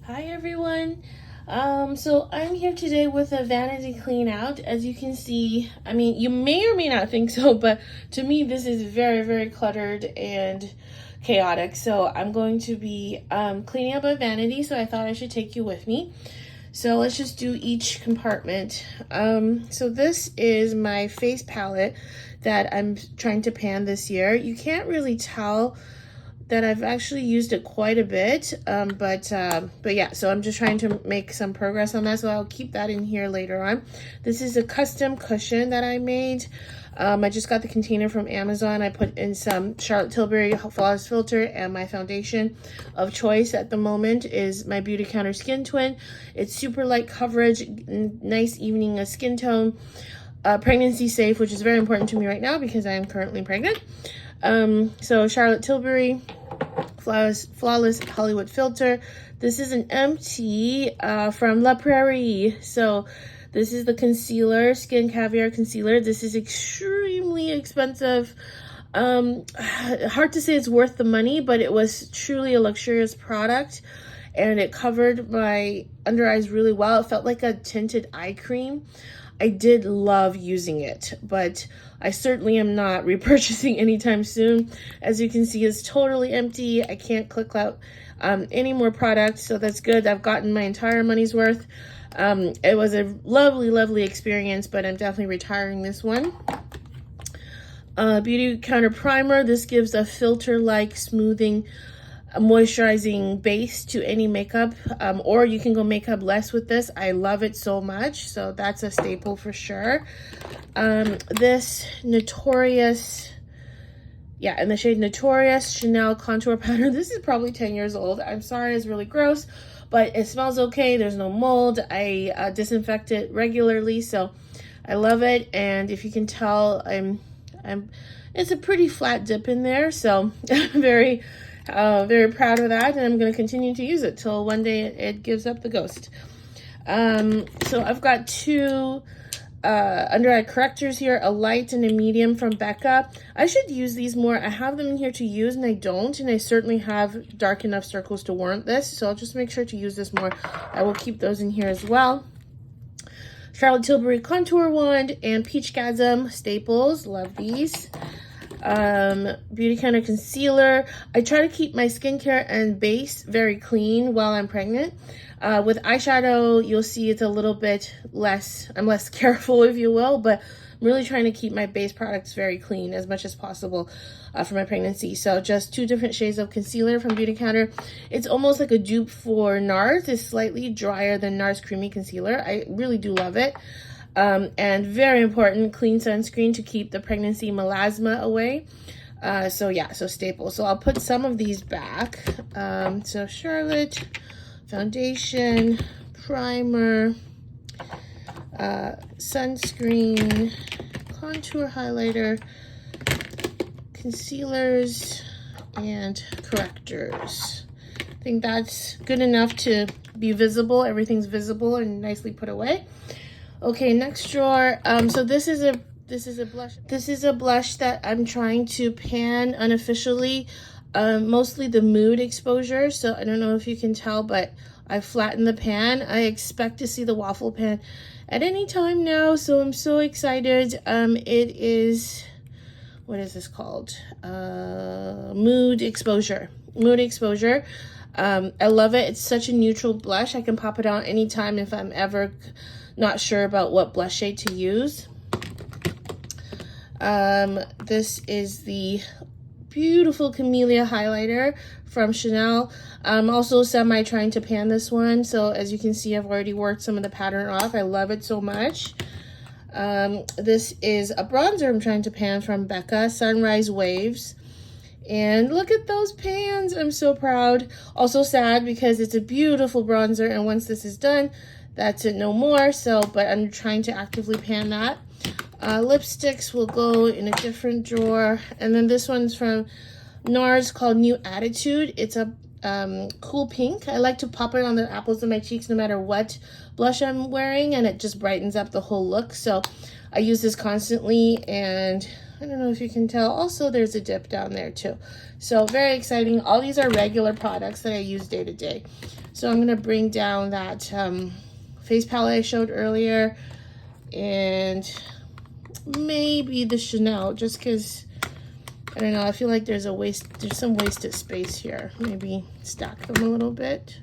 Hi everyone. So I'm here today with a vanity clean out. As you can see, I mean, you may or may not think so, but to me this is very, very cluttered and chaotic. So I'm going to be cleaning up a vanity, so I thought I should take you with me. So let's just do each compartment. So this is my face palette that I'm trying to pan this year. You can't really tell that I've actually used it quite a bit, but yeah, so I'm just trying to make some progress on that, so I'll keep that in here later on. This is a custom cushion that I made. I just got the container from Amazon. I put in some Charlotte Tilbury Flawless Filter, and my foundation of choice at the moment is my Beauty Counter Skin Twin. It's super light coverage, nice evening skin tone, pregnancy safe, which is very important to me right now because I am currently pregnant. So Charlotte Tilbury Flawless Hollywood Filter. This is an empty from La Prairie. So this is the concealer, Skin Caviar Concealer. This is extremely expensive. Hard to say it's worth the money, but it was truly a luxurious product, and it covered my under eyes really well. It felt like a tinted eye cream. I did love using it, but I certainly am not repurchasing anytime soon. As you can see, it's totally empty. I can't click out any more products, so that's good. I've gotten my entire money's worth. It was a lovely, lovely experience, but I'm definitely retiring this one. Beauty Counter Primer. This gives a filter-like smoothing, moisturizing base to any makeup, or you can go makeup less with this. I love it so much, so that's a staple for sure. This Notorious, yeah, in the shade Notorious Chanel contour powder. This is probably 10 years old. I'm sorry, it's really gross, but it smells okay. There's no mold. I disinfect it regularly, so I love it. And if you can tell, it's a pretty flat dip in there, so I'm very proud of that, and I'm going to continue to use it till one day it gives up the ghost. So I've got two under eye correctors here, a light and a medium from Becca. I should use these more. I have them in here to use, and I don't, and I certainly have dark enough circles to warrant this, so I'll just make sure to use this more. I will keep those in here as well. Charlotte Tilbury Contour Wand and Peachgasm staples. Love these. Beauty Counter Concealer. I try to keep my skincare and base very clean while I'm pregnant. With eyeshadow, you'll see it's a little bit less, I'm less careful, if you will, but I'm really trying to keep my base products very clean as much as possible for my pregnancy. So just two different shades of concealer from Beauty Counter. It's almost like a dupe for NARS. It's slightly drier than NARS Creamy Concealer. I really do love it. And very important, clean sunscreen to keep the pregnancy melasma away. So yeah, so staple. So I'll put some of these back. So Charlotte, foundation, primer, sunscreen, contour highlighter, concealers, and correctors. I think that's good enough to be visible. Everything's visible and nicely put away. Okay, next drawer. So this is a blush. This is a blush that I'm trying to pan unofficially. Mostly the Mood exposure. So I don't know if you can tell, but I flattened the pan. I expect to see the waffle pan at any time now, so I'm so excited. It is, what is this called? Mood exposure. Mood exposure. I love it. It's such a neutral blush. I can pop it on anytime if I'm ever not sure about what blush shade to use. This is the beautiful Camellia highlighter from Chanel. I'm also semi trying to pan this one, so as you can see, I've already worked some of the pattern off. I love it so much. This is a bronzer I'm trying to pan from Becca, Sunrise Waves. And look at those pans. I'm so proud. Also sad because it's a beautiful bronzer, and once this is done, that's it, no more. So, but I'm trying to actively pan that. Lipsticks will go in a different drawer. And then this one's from NARS called New Attitude. It's a cool pink. I like to pop it on the apples of my cheeks no matter what blush I'm wearing, and it just brightens up the whole look. So I use this constantly, and I don't know if you can tell. Also, there's a dip down there too. So very exciting. All these are regular products that I use day to day. So I'm gonna bring down that face palette I showed earlier, and maybe the Chanel, just because I don't know, I feel like there's some wasted space here. Maybe stack them a little bit.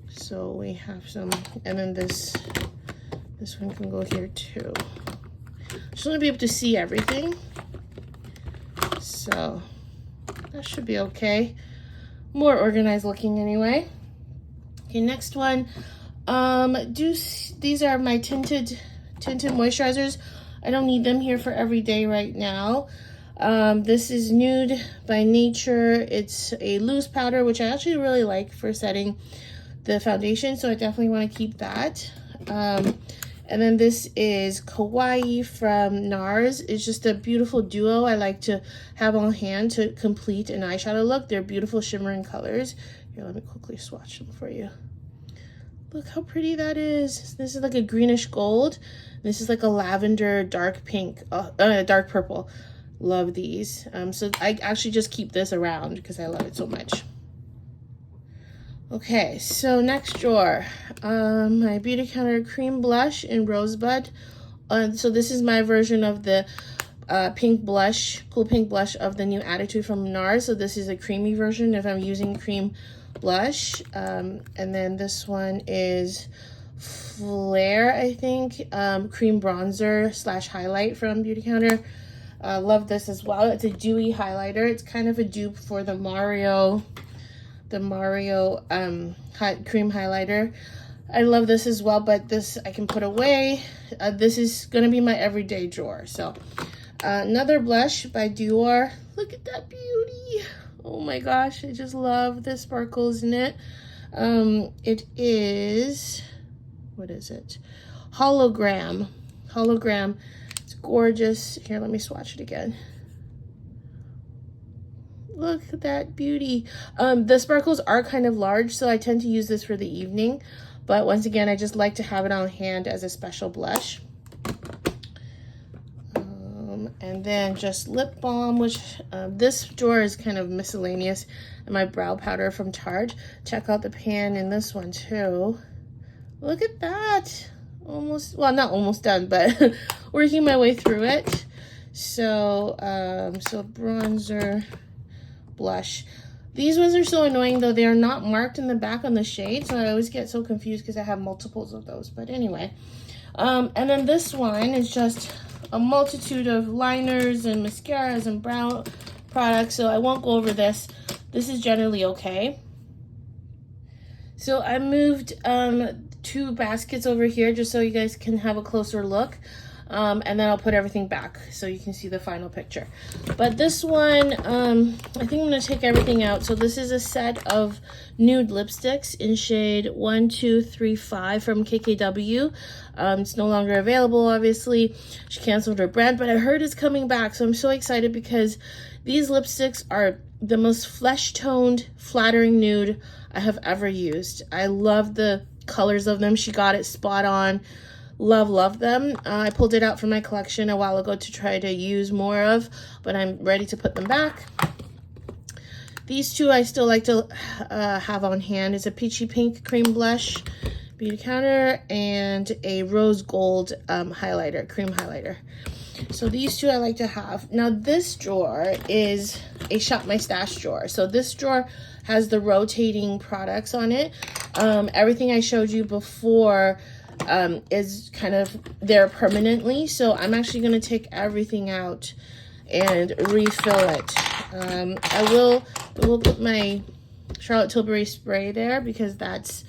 So we have some, and then this one can go here too. Just want to be able to see everything. So that should be okay. More organized looking anyway. Okay, next one. These are my tinted moisturizers. I don't need them here for every day right now. This is Nude by Nature. It's a loose powder, which I actually really like for setting the foundation, so I definitely want to keep that. And then this is Kawaii from NARS. It's just a beautiful duo I like to have on hand to complete an eyeshadow look. They're beautiful shimmering colors. Here, let me quickly swatch them for you. Look how pretty that is. This is like a greenish gold. This is like a lavender dark pink, dark purple. Love these. So I actually just keep this around because I love it so much. Okay, so next drawer, my Beauty Counter cream blush in Rosebud. So this is my version of the pink blush, cool pink blush of the new Attitude from NARS. So this is a creamy version if I'm using cream blush. And then this one is Flare, I think, cream bronzer / highlight from Beauty Counter. Love this as well. It's a dewy highlighter. It's kind of a dupe for the Mario cream highlighter. I love this as well, but this I can put away. This is gonna be my everyday drawer. So another blush by Dior. Look at that beauty. Oh my gosh, I just love the sparkles in it. It is, what is it? Hologram. It's gorgeous. Here, let me swatch it again. Look at that beauty. The sparkles are kind of large, so I tend to use this for the evening. But once again, I just like to have it on hand as a special blush. And then just lip balm, which this drawer is kind of miscellaneous. And my brow powder from Tarte. Check out the pan in this one too. Look at that. Almost, well, not almost done, but working my way through it. So, so bronzer, blush. These ones are so annoying though. They are not marked in the back on the shade, so I always get so confused because I have multiples of those. But anyway, and then this one is just a multitude of liners and mascaras and brow products, so I won't go over this. This is generally okay. So I moved 2 baskets over here just so you guys can have a closer look. And then I'll put everything back so you can see the final picture. But this one, I think I'm going to take everything out. So this is a set of nude lipsticks in shade 1235 from KKW. It's no longer available, obviously. She canceled her brand, but I heard it's coming back. So I'm so excited because these lipsticks are the most flesh-toned, flattering nude I have ever used. I love the colors of them. She got it spot on. Love them. I pulled it out from my collection a while ago to try to use more of, but I'm ready to put them back. These two I still like to have on hand. It's a peachy pink cream blush, Beauty Counter, and a rose gold highlighter, cream highlighter. So these two I like to have. Now this drawer is a Shop My Stash drawer. So this drawer has the rotating products on it. Everything I showed you before is kind of there permanently, so I'm actually going to take everything out and refill it. I will put my Charlotte Tilbury spray there because that's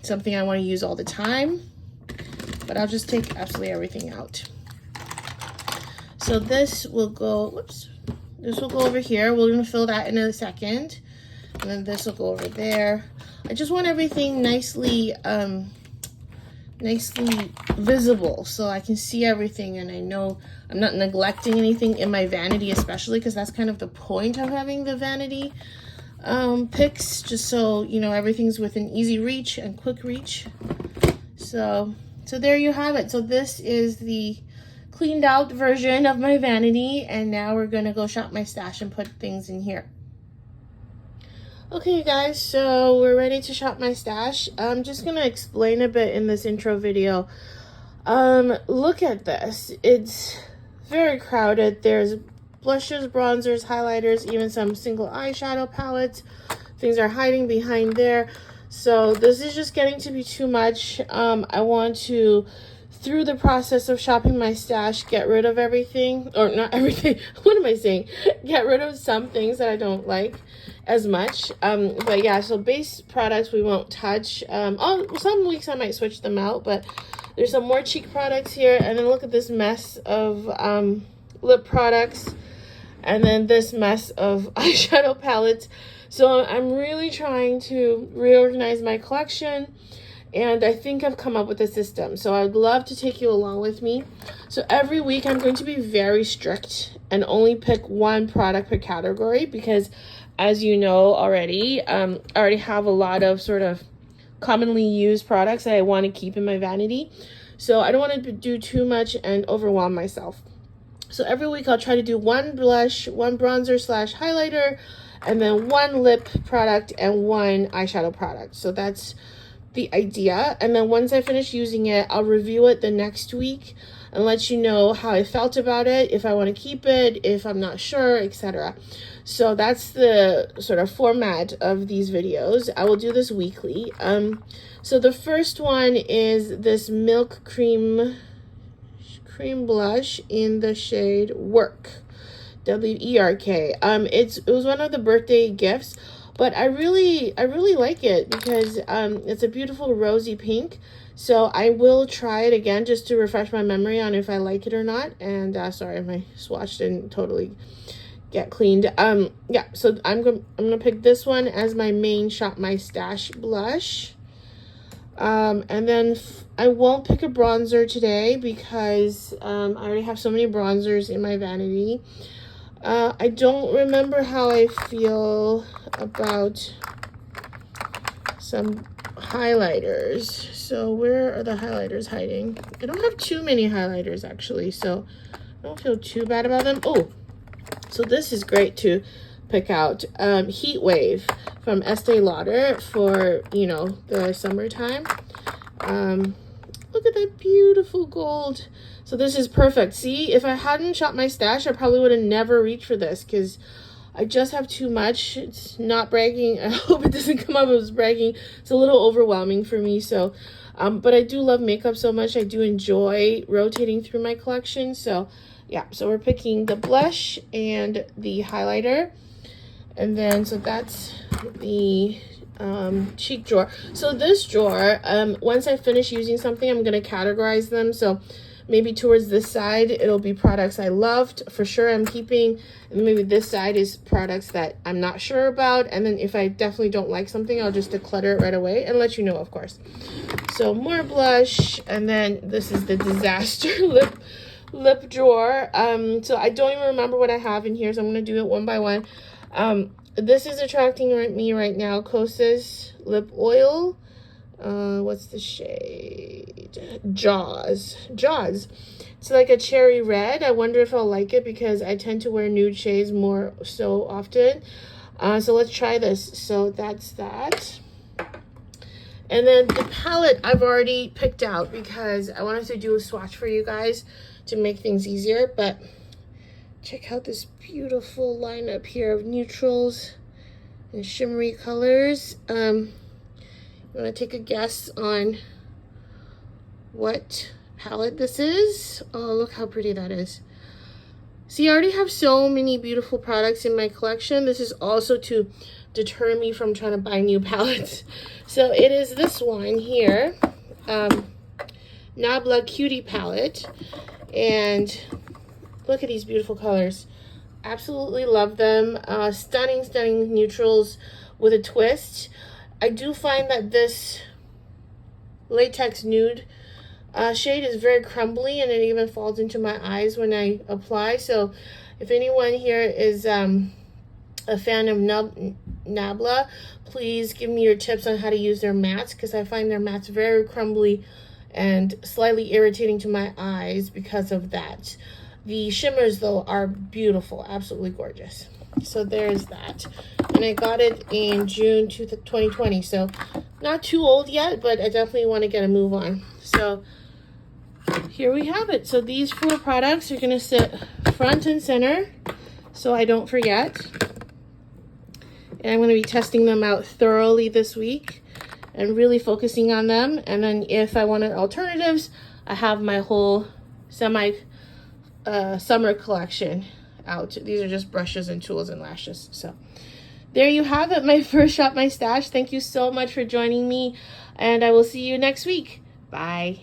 something I want to use all the time, but I'll just take absolutely everything out. So this will go, this will go over here. We're going to fill that in a second, and then this will go over there. I just want everything nicely visible so I can see everything, and I know I'm not neglecting anything in my vanity, especially because that's kind of the point of having the vanity picks, just so you know everything's within easy reach and quick reach. So there you have it. So this is the cleaned out version of my vanity, and now we're gonna go shop my stash and put things in here. Okay, you guys, so we're ready to shop my stash. I'm just gonna explain a bit in this intro video. Look at this. It's very crowded. There's blushes, bronzers, highlighters, even some single eyeshadow palettes. Things are hiding behind there. So this is just getting to be too much. I want to, through the process of shopping my stash, get rid of everything, or not everything, what am I saying? Get rid of some things that I don't like as much. But yeah, so base products we won't touch. Some weeks I might switch them out, but there's some more cheek products here. And then look at this mess of lip products, and then this mess of eyeshadow palettes. So I'm really trying to reorganize my collection, and I think I've come up with a system. So I'd love to take you along with me. So every week I'm going to be very strict and only pick one product per category, because as you know already, I already have a lot of sort of commonly used products that I want to keep in my vanity. So I don't want to do too much and overwhelm myself. So every week I'll try to do one blush, one bronzer / highlighter, and then one lip product and one eyeshadow product. So that's the idea. And then once I finish using it, I'll review it the next week and let you know how I felt about it, if I want to keep it, if I'm not sure, etc. So that's the sort of format of these videos. I will do this weekly. So the first one is this Milk Cream blush in the shade Work. W-E-R-K. It was one of the birthday gifts, but I really like it because it's a beautiful rosy pink. So I will try it again just to refresh my memory on if I like it or not. And sorry, my swatch didn't totally get cleaned. Yeah, so I'm gonna pick this one as my main Shop My Stash blush. And then I won't pick a bronzer today because I already have so many bronzers in my vanity. I don't remember how I feel about some highlighters. So where are the highlighters hiding? I don't have too many highlighters actually, so I don't feel too bad about them. Oh, so this is great to pick out. Heat Wave from Estee Lauder for, you know, the summertime. Look at that beautiful gold. So this is perfect. See, if I hadn't shot my stash, I probably would have never reached for this because I just have too much. It's not bragging. I hope it doesn't come up as bragging. It's a little overwhelming for me. So, but I do love makeup so much. I do enjoy rotating through my collection. So yeah, so we're picking the blush and the highlighter. And then, so that's the cheek drawer. So this drawer, once I finish using something, I'm going to categorize them. So maybe towards this side, it'll be products I loved, for sure I'm keeping. And maybe this side is products that I'm not sure about. And then if I definitely don't like something, I'll just declutter it right away and let you know, of course. So more blush. And then this is the disaster lip drawer. So I don't even remember what I have in here. So I'm going to do it one by one. This is attracting me right now. Kosas lip oil. What's the shade? Jaws. It's like a cherry red. I wonder if I'll like it because I tend to wear nude shades more so often. So let's try this. So that's that. And then the palette I've already picked out because I wanted to do a swatch for you guys to make things easier. But check out this beautiful lineup here of neutrals and shimmery colors. You want to take a guess on what palette this is? Oh, look how pretty that is. See, I already have so many beautiful products in my collection. This is also to deter me from trying to buy new palettes. So it is this one here, Nabla Cutie palette. And look at these beautiful colors. Absolutely love them. Stunning neutrals with a twist. I do find that this latex nude shade is very crumbly, and it even falls into my eyes when I apply. So if anyone here is a fan of Nabla, please give me your tips on how to use their mattes, because I find their mattes very crumbly and slightly irritating to my eyes because of that. The shimmers, though, are beautiful, absolutely gorgeous. So there's that. And I got it in June 2020, so not too old yet, but I definitely want to get a move on. So here we have it. So these 4 products are going to sit front and center so I don't forget. And I'm going to be testing them out thoroughly this week and really focusing on them. And then if I wanted alternatives, I have my whole summer collection out. These are just brushes and tools and lashes. So there you have it, my first Shop My Stash. Thank you so much for joining me, and I will see you next week. Bye.